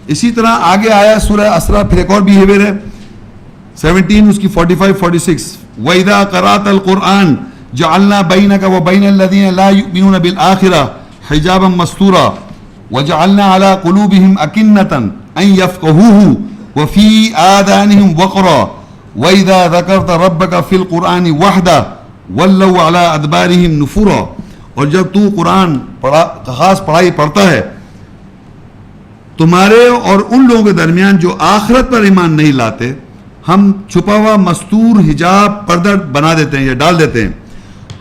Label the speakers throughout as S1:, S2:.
S1: اسی طرح آگے آیا سورہ اسرا، پھر ایک اور بیہیویئر ہے 17 اس کی 45 46 وَإِذَا قَرَأْتَ الْقُرْآنَ جَعَلْنَا بَيْنَكَ وَبَيْنَ الَّذِينَ لَا يُؤْمِنُونَ بِالْآخِرَةِ حِجَابًا مَسْتُورًا وَجَعَلْنَا عَلَىٰ قُلُوبِهِمْ أَكِنَّةً أَن يَفْقَهُوهُ وَفِي آذَانِهِمْ وَقْرًا وَإِذَا ذَكَرْتَ رَبَّكَ فِي الْقُرْآنِ وَحْدَهُ وَلَّوْا عَلَىٰ أَدْبَارِهِمْ نُفُورًا. اور جب تو قرآن خاص پڑھائی پڑھتا ہے تمہارے اور ان لوگوں کے درمیان جو آخرت پر ایمان نہیں لاتے، ہم چھپا ہوا مستور حجاب پردہ بنا دیتے ہیں یا ڈال دیتے ہیں،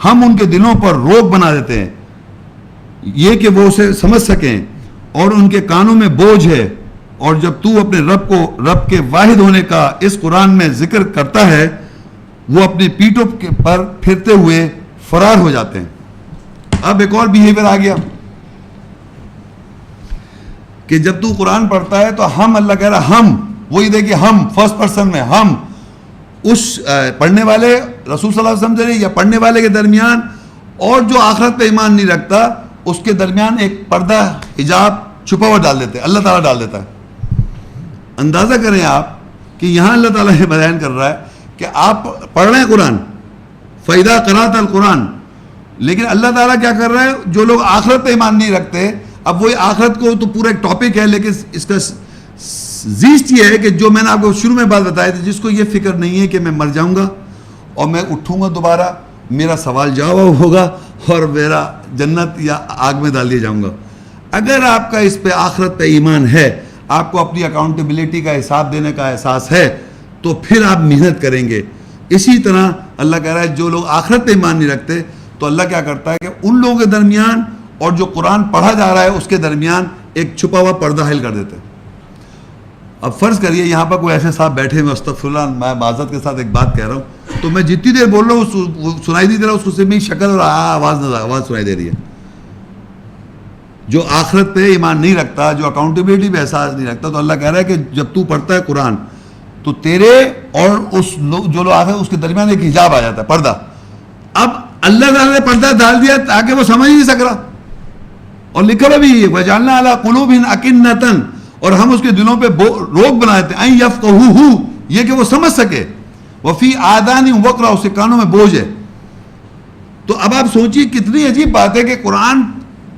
S1: ہم ان کے دلوں پر روک بنا دیتے ہیں یہ کہ وہ اسے سمجھ سکیں، اور ان کے کانوں میں بوجھ ہے، اور جب تو اپنے رب کے واحد ہونے کا اس قرآن میں ذکر کرتا ہے وہ اپنی پیٹھوں پر پھرتے ہوئے فرار ہو جاتے ہیں. اب ایک اور بیہیویئر آ گیا کہ جب تو قرآن پڑھتا ہے تو ہم، اللہ کہہ رہا ہم، وہی دیکھیے ہم فرسٹ پرسن میں، ہم اس پڑھنے والے رسول صلی اللہ علیہ وسلم سے یا پڑھنے والے کے درمیان اور جو آخرت پہ ایمان نہیں رکھتا اس کے درمیان ایک پردہ حجاب چھپا ہوا ڈال دیتے ہیں، اللہ تعالیٰ ڈال دیتا ہے. اندازہ کریں آپ کہ یہاں اللہ تعالیٰ یہ بیان کر رہا ہے کہ آپ پڑھ رہے ہیں قرآن، فَإِذَا قَرَأْتَ الْقُرْآنَ، لیکن اللہ تعالیٰ کیا کر رہا ہے، جو لوگ آخرت پہ ایمان نہیں رکھتے، اب وہی آخرت کو تو پورا ایک ٹاپک ہے، لیکن اس کا زیسٹ یہ ہے کہ جو میں نے آپ کو شروع میں بات بتائی تھی، جس کو یہ فکر نہیں ہے کہ میں مر جاؤں گا اور میں اٹھوں گا دوبارہ، میرا سوال جواب ہوگا اور میرا جنت یا آگ میں ڈال دیا جاؤں گا. اگر آپ کا اس پہ آخرت پہ ایمان ہے، آپ کو اپنی اکاؤنٹیبلٹی کا حساب دینے کا احساس ہے، تو پھر آپ محنت کریں گے. اسی طرح اللہ کہہ رہا ہے جو لوگ آخرت پہ ایمان نہیں رکھتے تو اللہ کیا کرتا ہے کہ ان لوگوں کے درمیان اور جو قرآن پڑھا جا رہا ہے اس کے درمیان ایک چھپا ہوا پردہ حائل کر دیتے ہیں. اب فرض کریے یہاں پر کوئی ایسے صاحب بیٹھے ہوئے، استغفر اللہ، میں معذرت کے ساتھ ایک بات کہہ رہا ہوں، تو میں جتنی دیر بول رہا ہوں سنائی نہیں دے رہا، اس کو صرف میری شکل اور آواز سنائی دے رہی ہے. جو آخرت پہ ایمان نہیں رکھتا، جو اکاؤنٹیبلٹی پہ احساس نہیں رکھتا، تو اللہ کہہ رہا ہے کہ جب تو پڑھتا ہے قرآن تو تیرے اور اس جو لوگ آخر اس کے درمیان ایک حجاب آ جاتا ہے، پردہ. اب اللہ تعالیٰ نے پردہ ڈال دیا تاکہ وہ سمجھ نہیں سک رہا، اور لکھا ہوا بھی وَجَعَلْنَا عَلَىٰ قُلُوبِهِمْ أَكِنَّةً، اور ہم اس کے دلوں پہ روک بنا دیتے ہیں، أَن يَفْقَهُوهُ، یہ کہ وہ سمجھ سکے، وَفِي آذَانِهِمْ وَقْرًا، اس کے کانوں میں بوجھ ہے. تو اب آپ سوچیے کتنی عجیب بات ہے کہ قرآن،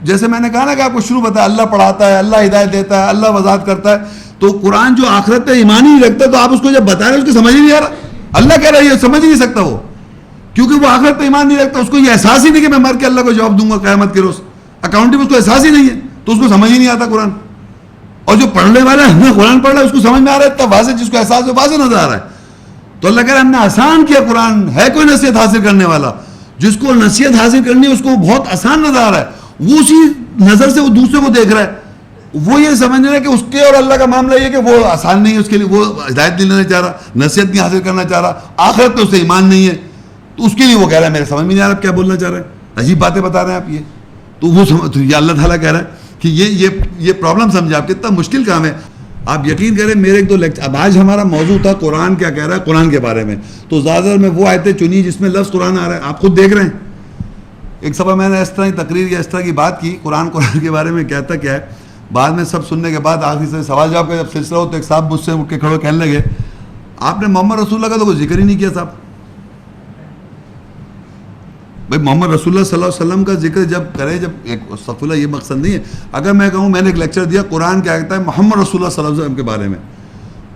S1: جیسے میں نے کہا نا کہ آپ کو شروع بتایا اللہ پڑھاتا ہے، اللہ ہدایت دیتا ہے، اللہ وضاحت کرتا ہے، تو قرآن جو آخرت پہ ایمان ہی نہیں رکھتا تو آپ اس کو جب بتا رہے ہیں اس کو سمجھ ہی نہیں آ رہا. اللہ کہہ رہا ہے یہ سمجھ ہی نہیں سکتا وہ، کیونکہ وہ آخرت پہ ایمان نہیں رکھتا، اس کو یہ احساس ہی نہیں کہ میں مر کے اللہ کو جواب دوں گا قیامت کے روز، اکاؤنٹنگ اس کو احساس ہی نہیں ہے، تو اس کو سمجھ ہی نہیں آتا قرآن. اور جو پڑھنے والا ہے قرآن پڑھ رہا ہے اس کو سمجھ میں آ رہا ہے اتنا واضح، جس کو احساس ہے واضح نظر آ رہا ہے. تو اللہ کہہ رہا ہے ہم نے آسان کیا قرآن. ہے کوئی نصیحت حاصل کرنے والا جس کو نصیحت حاصل کرنی ہے اس کو بہت آسان نظر آ رہا ہے، وہ اسی نظر سے وہ دوسرے کو دیکھ رہا ہے، وہ یہ سمجھ رہا ہے کہ اس کے اور اللہ کا معاملہ یہ کہ وہ آسان نہیں ہے اس کے لیے، وہ ہدایت نہیں لینا چاہ رہا، نصیحت نہیں حاصل کرنا چاہ رہا، آخرت پہ اسے ایمان نہیں ہے، تو اس کے لیے وہ کہہ رہا ہے میرے سمجھ میں نہیں آ رہا کیا بولنا چاہ رہا ہے، عجیب باتیں بتا رہے ہیں آپ. یہ تو وہ یہ اللہ تعالیٰ کہہ رہا ہے کہ یہ پرابلم سمجھے آپ، کتنا مشکل کام ہے. آپ یقین کریں میرے ایک دو لیکچر، اب آج ہمارا موضوع تھا قرآن کیا کہہ رہا ہے قرآن کے بارے میں، تو زیادہ تر میں وہ آیتیں چنی جس میں لفظ قرآن آ رہا ہے، آپ خود دیکھ رہے ہیں. ایک سبق میں نے اس طرح کی تقریر یا اس طرح کی بات کی قرآن کے بارے میں کہتا کیا ہے، بعد میں سب سننے کے بعد آخری سے سوال جواب کا جب سلسلہ ہو تو ایک صاحب مجھ سے اٹھ کے کھڑے کہنے لگے آپ نے محمد رسول اللہ کا تو کوئی ذکر ہی نہیں کیا صاحب. بھائی محمد رسول اللہ صلی اللہ علیہ وسلم کا ذکر جب کرے، جب ایک استغفر اللہ یہ مقصد نہیں ہے. اگر میں کہوں میں نے ایک لیکچر دیا قرآن کیا کہتا ہے محمد رسول اللہ صلی اللہ علیہ وسلم کے بارے میں،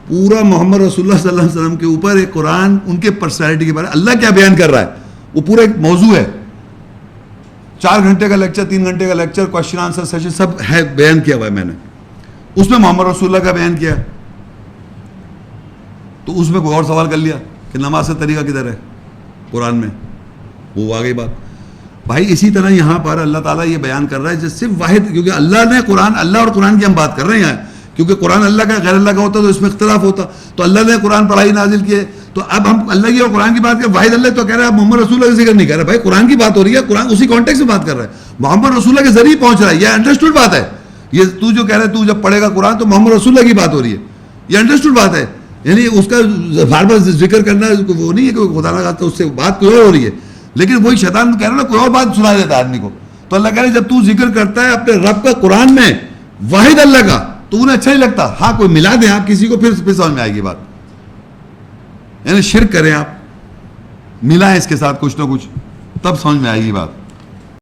S1: پورا محمد رسول اللہ صلی اللہ علیہ وسلم کے اوپر ایک قرآن ان کے پرسنالٹی کے بارے میں اللہ کیا بیان کر رہا ہے، وہ پورا ایک موضوع ہے. 4 گھنٹے کا لیکچر، 3 گھنٹے کا لیکچر، کوشچن آنسر سیشن سب ہے بیان کیا ہوا ہے میں نے. اس میں محمد رسول اللہ کا بیان کیا، تو اس میں کوئی اور سوال کر لیا کہ نماز کا طریقہ کدھر ہے قرآن میں، وہ واقعی بات. بھائی اسی طرح یہاں پر اللہ تعالیٰ یہ بیان کر رہا ہے جس صرف واحد، کیونکہ اللہ نے قرآن، اللہ اور قرآن کی ہم بات کر رہے ہیں یہاں، کیونکہ قرآن اللہ کا غیر اللہ کا ہوتا تو اس میں اختلاف ہوتا. تو اللہ نے قرآن پڑھائی نازل کیے، تو اب ہم اللہ کی اور قرآن کی بات کریں. واحد اللہ تو کہہ رہا ہے محمد رسول اللہ کا ذکر نہیں کر رہا، بھائی قرآن کی بات ہو رہی ہے، قرآن اسی کانٹیکسٹ میں بات کر رہا ہے، محمد رسول اللہ کے ذریعے پہنچ رہا ہے، یہ انڈرسٹوڈ بات ہے. یہ تو جو کہہ رہا ہے تو جب پڑھے گا قرآن تو محمد رسول اللہ کی بات ہو رہی ہے، یہ انڈرسٹوڈ بات ہے. یعنی اس کا بار بار ذکر کرنا وہ نہیں ہے کہ خدا نہ خاصہ اس سے بات کوئی اور ہو رہی ہے، لیکن وہی شیطان کہہ رہا ہے نا کوئی اور بات سنا دیتا ہے آدمی کو. تو اللہ کہہ رہا ہے جب تو ذکر کرتا ہے اپنے رب کا قرآن میں، واحد اللہ کا، تو انہیں اچھا نہیں لگتا. ہاں کوئی ملا دیں آپ کسی کو, پھر سمجھ میں آئے گی بات. یعنی شرک کریں آپ, ملائیں اس کے ساتھ کچھ نہ کچھ, تب سمجھ میں آئے گی بات.